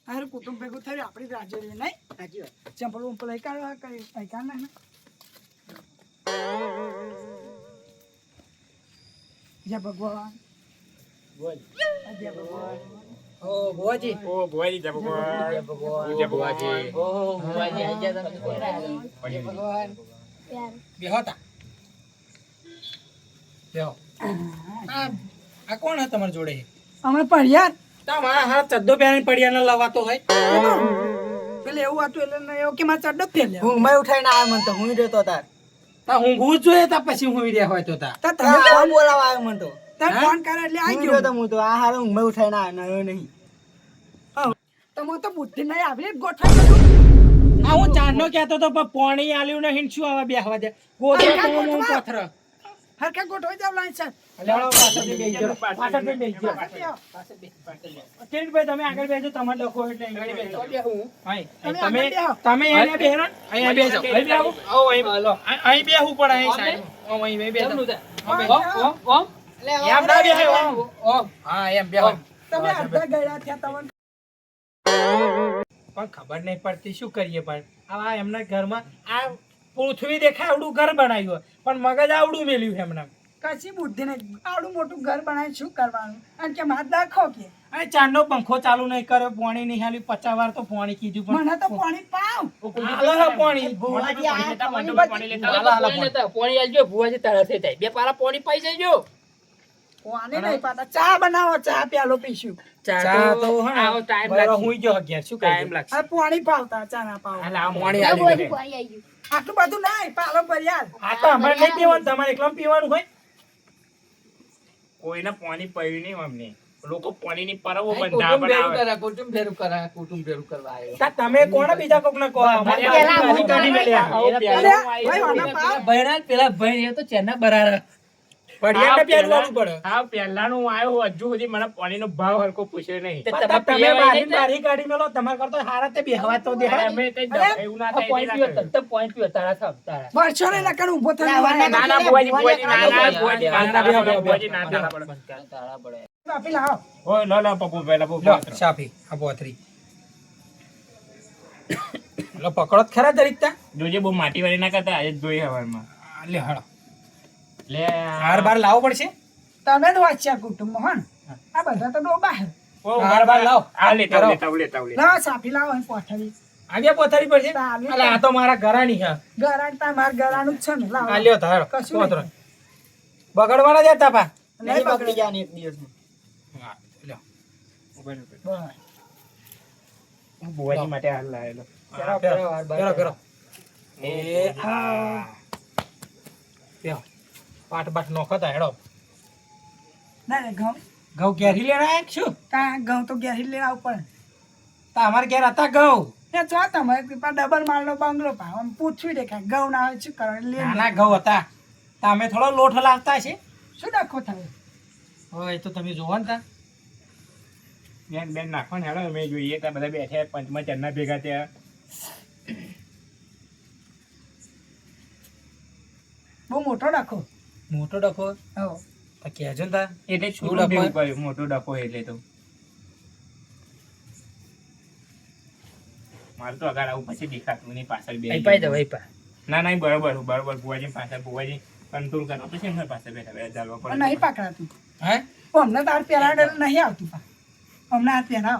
હારું કુટુંબ ભેગું થયું આપણી રાજ્ય રે નહીં સાચી વાત. ચંપલ ઉંપલ લઈ કાઢવા કઈ કઈ કાઢ ના જય ભગવાન બોલ. જય ભગવાન ઓ ભુવાજી. ઓ ભુવાજી જય ભગવાન. જય ભગવાન. જય ભુવાજી. ઓહો ભુવાજી આઈ ગયા તમે કોણ આવ્યા? જય ભગવાન. બેહો તા. બેહો. આ કોણ હે તમારી જોડે? અમે પડ્યા તમારા હાથ ચડ્ડો પહેરીને પડિયાને લવાતો હોય. પેલે એવું હતું એટલે ને એવું કે મારે ચડ્ડો ફેર લે હું મેં ઉઠાઈને આવ્યો મન તો હું રહ્યો તા. તા હું ભૂત જોઈએ તા પછી હું રહ્યા હોય તો તા. તમે કોણ બોલાવા આવ્યો મન તો? તમે ફોન કરે એટલે આવી હું ગયો રહ્યો તો હું તો આ હારે હું મેં ઉઠાઈને આવ્યો નહીં. તમે તો બુદ્ધિ નહીં આવી ગોઠવાઈ બધું આ હું ચાંદનો કહેતો તો પણ પોણી આલ્યું નહીં શું આવા બેહવા દે. ગોદડો તો હું પથર. હરખા ગોઠવાઈ જાવ લાઈન સર લેવડો પાછળથી બેસી જાઓ. પાછળથી બેસી જાઓ. કિરીટભાઈ તમે આગળ બેસો તમારે લખો એટલે આગળ બેસો. અહીં તમે અહીંયા બેહરો ને? અહીંયા બેસો. અહીં બેહો. આવો અહીં હાલો. અહીં બેહવું પડે અહીં સાઈડ. ઓમ અહીં બેસો. ઓમ એમ ના બેહો. ઓમ હા એમ બેહો. તમે અડધા ગયા થયા તમને પણ ખબર નહીં પડતી શું કરીએ પણ આ એમના ઘરમાં આ પૃથ્વી દેખાય આવડું ઘર બનાવ્યું પણ મગજ આવડું મેલ્યું એમના. કશી બુદ્ધિ નહીં આવડું મોટું ઘર બનાવી શું કરવાનું અને કે માર દાખો કે અને ચાંદનો પંખો ચાલુ નહીં કર્યો પાણી નહીં હાલ્યું 50 વાર તો પાણી કીધું પણ મને તો પાણી પાવ હાલો હા પાણી. ભુવાજી આ પાણી પાણી આલજો ભુવાજી તારા થઈ જાય બે પારા પાણી પાઈ જજો પાણી નહીં પાતા ચા બનાવો ચા પ્યાલો પીશું ચા તો હા આવો ટાઈમ બરાબર લાગશે. હુઈ ગયો અગિયાર શું ટાઈમ કરીએ? લાગશે આ પાણી પાવતા ચા ના પાવ હાલ આ પાણી આલી દે. આટલું બધું નહીં પાલો ભર્યા આ તો અમારે નહીં પીવાનું તમારે એકલા પીવાનું હોય. કોઈને પાણી પડ્યું નહીં અમને લોકો પાણીની પરબો કુટુંબ બંધા ભેરું બનાવે કરા કુટુંબ ભેરું કરા કુટુંબ ભેરું કરવા આવ્યો તા તમે કોણ બીજા કોકને કહો અમારે પેલા બાજુ કાઢી મેલ્યા. ભાઈ વાના પાવ ભૈણા પેલા ભાઈ તો ચેના બરારા પડિયાને પહેરવાનું પડે. હા પહેલાનું આવ્યો હજુ સુધી મને પાણીનો ભાવ હરકો પૂછ્યો નહીં તે પણ તમે તમે પીવાય બારી નહીં બારી કાઢી મેલો તમારે કરતો હારા તે બેહવા તો દે. અમે કઈ એવું ના થાય પોઈન્ટ પીવો તમ પોઈન્ટ પીવો તારા સાબ તારા વર્ષો ને લકડ ઉભો થયો ના ના ભુવાજી ભુવાજી ના ના ભુવાજી ના ના ભુવાજી ના ના તારા પડે આપી લાવો ઓય લો લો પપ્પુ પહેલા પપ્પુ લો શાફી આ બોતરી લો પકડો તો ખરા દરીકતા. જોજે બહુ માટી વાળી ના કરતા આજે જ ધોઈ હવારમાં લે હળો લે હાર બાર લાવવો પડશે. તમે જ વાંચ્યા કુટુંબમાં હો આ બધા તો ડોબા હે ઓ હાર બાર લાવ. આ લેતા લેતા લેતા લાવો સાફી લાવો અહીં પોઠવી આવ્યા પોથરી પડશે. ચાલે. અલા આ તો મારા ઘરાની છે. ગરાણ તમાર ગરાનું જ છે ને લાવો આ લ્યો તારો કશું પોતરો બગડવાના જ હતા પા. નહીં બગડી જવાની એક દિવસમાં. હા લ્યો બસ. ભુવાજી માટે હાલ લાવેલો હા, પેરો પેરો એ આ પેરો પાટ બાટ નોખતા હેડો. ના ઘઉં ઘઉં ઘેરી લેના આયા કે શું? કા ઘઉં તો ઘેર લઈને આવું પડે તા અમારે ઘેર હતા ઘઉં. એ જો તમે ડબલ માળનો બંગલો પાવ આમ પૂછવી દેખાય ઘઉં ના આવે શું કરવાનું લે નાના ઘઉં હતા તા અમે થોડો લોટ લાવતા છે. શું ડખો થાય હવે તો તમે જોવો ને તા બેન બેન નાખો ને હેડો અમે જોઈએ ત્યાં બધા બેઠા પંચમાં ચરના ભેગા ત્યાં બહુ મોટો ડખો મોટો ડખો હો તો કહેજો ને તા. એટલે શું છોટું ડખો? ભેગું કર્યું મોટું ડખો એટલે તો મારે તો આગળ આવું પછી દેખાતું નહીં પાછળ બે પાઈ દો ભાઈ પા ના ના બરોબર બરોબર ભુવાજી પાછળ ભુવાજી કંટ્રોલ કરો પછી એમને પાસે બેઠા બેઠા ચાલવા પણ પડે નહીં પકડાતું હે અમને તાર પહેરાવ નહીં આવતું પા અમને આ પહેરાવ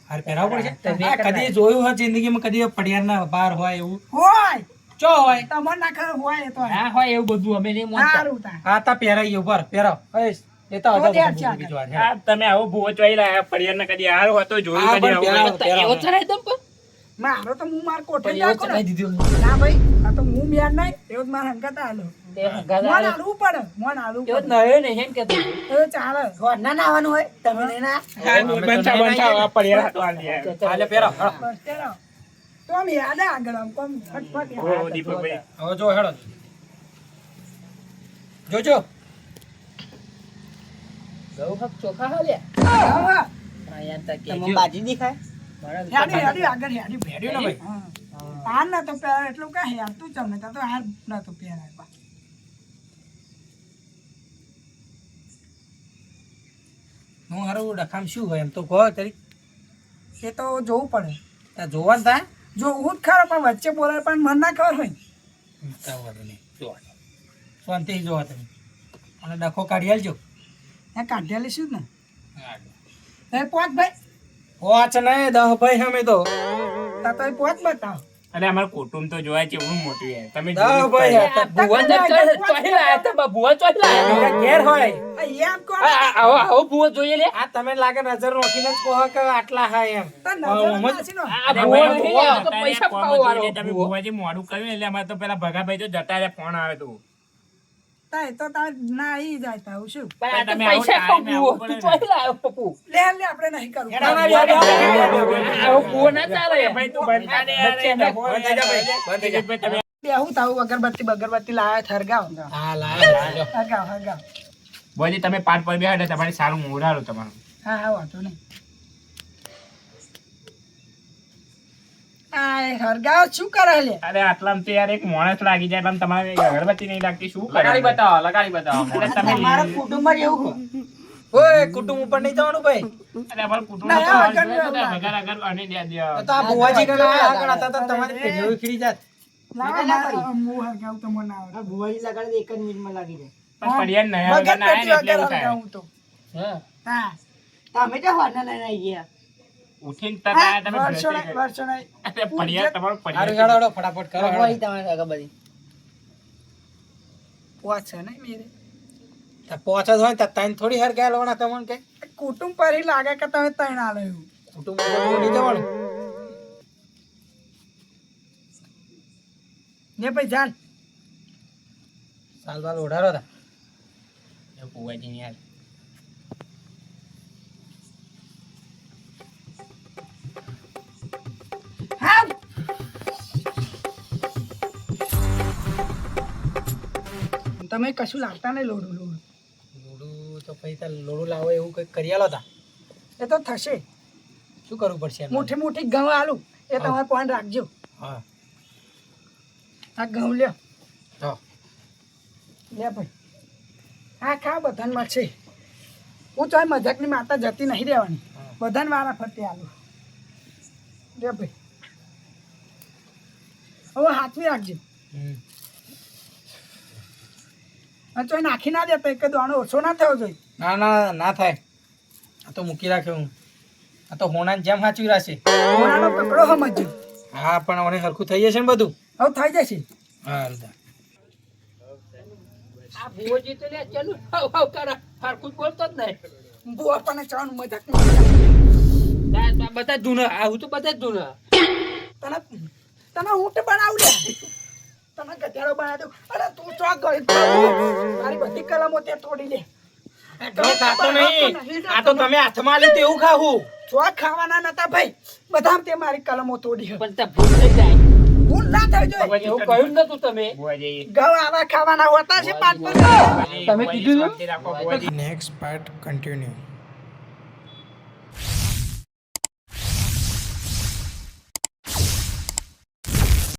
હાર પહેરાવવું પડશે. તમે આ કદી જોયું હોય જિંદગીમાં કદી પડિયારના બહાર હોય એવું હોય ચો હોય. તમને ના ખબર હોય એ તો ના હોય એવું બધું અમે નહીં માનતા સારું તાર આ તા પહેરાઈ ઉપર પહેરાવ હે લેતા તો હતા દે છે બીજી વાર આ તમે આવો ભુવો ચોઈ લાયા પડિયાર કદી હાર હતો જોયું હા, કદી પણ આવું પેલા- નહીં. એવો ચડાય તમ પણ મારો તો હું માર કોઠે પણ એવો નાખો ને ચડાઈ દીધો ના ભાઈ આ તો હું મ્યાર નહીં એવું જ મારે હંગાત આલો તે મોન ગાદા આલવું પડે મોન આલવું એવો પડે નયો નહીં એમ કેતો એ ચાલે ના ના આવવાનું હોય તમે નહીં ના હા, બંચા બંચા આ પડિયાર હતો હાલ દે. હાલે પહેરાવ હેડો. બસ પહેરાવ તો આમ યાદ આવે આગળ આમ કોમ ફટફટ ઓ દીપકભાઈ હવે જો હેડો જોજો ગૌ હક ચોખા હાલ્યા આવા આયા તા કે તમને બાજી દેખાય મારા હેડી હેડી આગળ હેડી હેડ્યું ને ભાઈ. હા હાર ના તો પહેરા એટલું કાંઈ યાર તું તમને તો હાર ના તો પહેરાય બા હું હારું ડખામ શું હોય એમ તો કહો તરી એ તો જોવું પડે. તાર જોવાનું થાય જોવું જ ખરો પણ વચ્ચે બોલાય પણ મન ના ખબર હોય. વાંધો નહીં જોવાનું શાંતિથી જોવા તમે અને ડખો કાઢી આલજો એ કાઢી લઈશું જ ને. એ પોત ભાઈ પાંચ નહીં 10 ભાઈ અમે તો તા તો એ પોત બતાવો. અરે અમારું કુટુંબ તો જોવાય છે એવું મોટું યાર તમે 10 ભાઈ હતા. ભુવન ચોહી લાયા તમે ભુવન ચોહી લાયા એમના ઘેર હોય આ એમ કોણ આવો ભુવન જોઈએ લે આ તમે લાગે નજર નોખીને જ કહો કે આટલા હા એમ તાર નજર આમ જ. નાસીનો. આ ભુવન નહીં, આ તો પૈસા પાવો વાળો તમે ભુવાજી મોડું કર્યું એટલે અમારે તો પેલા ભગાભાઈ તો જતા રહ્યા ફોન આવે તો તા એ તો તાર ના ઈ જાય તા હું શું પણ આ તો તમે પૈસા આવો ખાવ ટાઈમે ભુવન આવવું તું પડે ચોહી લાયો પપ્પુ લે આપણે નહીં કરવું. ના, ના, બે, બે, બે, બે. આવો ભુવન ના ચાલે ભાઈ તું બંધ કર દે યાર, બચ્ચા બંધ થઈ જા ભાઈ. બંધ થઈ જા ભાઈ, તમે બેહું તાવું અગરબત્તી લાયા થરગાવ હા લાયો હરગાવ હરગાવ. ભુવાજી તમે પાર પર બેહાડે તમારી સારું મોઢારું તમારું હા હા વાંધો નહીં. આ હરગાવ શું કરે લે? અરે આટલામાં તો યાર એક માણસ લાગી જાય પણ તમારે અગરબત્તી નહીં લાગતી શું કરે? લગાડી બતાવો લગાડી બતાવો અરે તમે મારા કુટુંબમાં જ એવું ઓય કુટુંબ ઉપર નહીં જવાનું ભાઈ અરે અમારું કુટુંબ ના, તો અગર બધા અગર અને દે તો આ ભુવાજી કાકા આગળ હતા તો તમારી પેઢીઓ ખીરી જાત લાવા મારા હું હરગાવ તો મને આવડે. પણ પડિયાર નયા વગર ના આયા ને એટલે એવું થાય. હરગાવું તો. હા હા ઉઠીને તરત આયા તમે વર્ષો ભેંસે નહીં, વર્ષો નહીં. અરે પડિયાર તમારું હારું પડિયાર હેડો હેડો ફટાફટ કરો હેડો. વાત છે નહીં મેરે. તો પોચ જ હોય તો તઈને થોડી હાર ગયા લોણા તમને કે કુટુંબ પર ઈ લાગે કે તમે તૈણ આલો એવું. કુટુંબ ઉપર નહીં જવાનું ને ભાઈ ચાલ. સાલ બાલ ઓઢારો તા ભુવાજી યાર હા. તમે કશું લાગતા નહીં લોડું લોડું. લોડું તો પછી તાર લોડું લાવો એવું કંઈક કરી આલો તા એ તો થશે. શું કરવું પડશે એમાં? મોટી મોટી ઘઉં આલું એ તમારે પોઈન્ટ રાખજો. હા આ ઘઉં લ્યો તો લે ભાઈ. હા ખા બધાને મળશે. હું તો મજાકની માતા જતી નહીં રહેવાની. બધાને વારા ફરતી આલું. લે ભાઈ હવે હાથવી રાખજો. હમ. અને તો નાખી ના દેતો એક દાણો ઓછો ના થવો જોઈએ. ના ના ના થાય આ તો મૂકી રાખ્યો હું આ તો હોનાની જેમ સાચવી રાખશે ઘોડાનો કકડો સમજજો. હા પણ મને હરખું થઈ જશે ને બધું હવે થઈ જશે. હા આ ભુવનજી તો લે ચાલુ હાવ હાવ કરે હરખું જ બોલતો જ નહીં બુઆ પણ ચાવાનું મજાક બધા જૂના આવું તો બધા જ જૂના તને તને ઊંટ બનાવું લે. તને ગધેડો બનાવી દઉં. અરે તું ચોક ગઈ મારી બધી કલમો તે તોડી લે. ખાતો નહીં આ તો તમે હાથમાં લે તેવું ખાવું ચોક ખાવાના નતા ભાઈ. બધા તે મારી કલમો તોડી હે. પણ ત્યાં ભૂલ થઈ જાય ભૂલ ના થઈ જોઈએ. એવું કહ્યું નતું તમે ભુવાજી ઘઉં આવા ખાવાના હોતા છે પાંચ પાંચ. ભુવાજી, તમે કીધું શાંતિ રાખો ભુવાજી. Next part continue